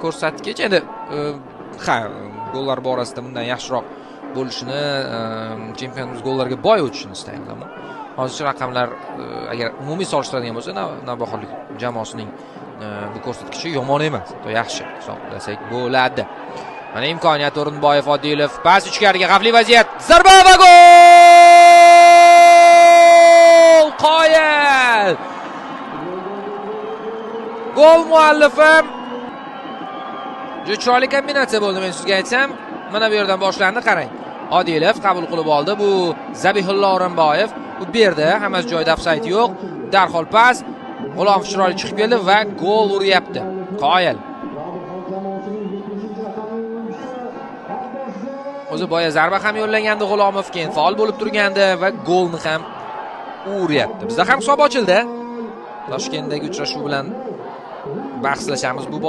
ko'rsatkich. Endi ha, gollar borasida bundan yaxshiroq bo'lishini, chempionimiz gollarga boy o'tishini istaymiz. Ammo hozircha raqamlar agar umumiy solishtiradigan bo'lsa, Navbahorlik jamoasining bu ko'rsatkichi yomon emas, yaxshi hisoblasak bo'ladi. Mana imkoniyat O'rinboyev, Odilov, pas ichkariga, xavfli vaziyat, zarba va gol! Qoyil! Gol muallifi. Juda chiroyli kombinatsiya bo'ldi, men sizga aytsam. Mana bu yerdan boshlandi, qarang. Odilov qabul qilib oldi, bu Zabihullo O'rinboyev. Bu berdi, hammasi joyida, ofsayd yo'q. Darhol pas, G'ulomov chiroyli chiqib keldi va gol uryapti. Qoyil. O'zi boya zarba ham yo'llagandi G'ulomov, keyin faol bo'lib turgandi va golni ham uryapti. Bizda ham hisob ochildi. Toshkentdagi uchrashuv bilan bahslashamiz bu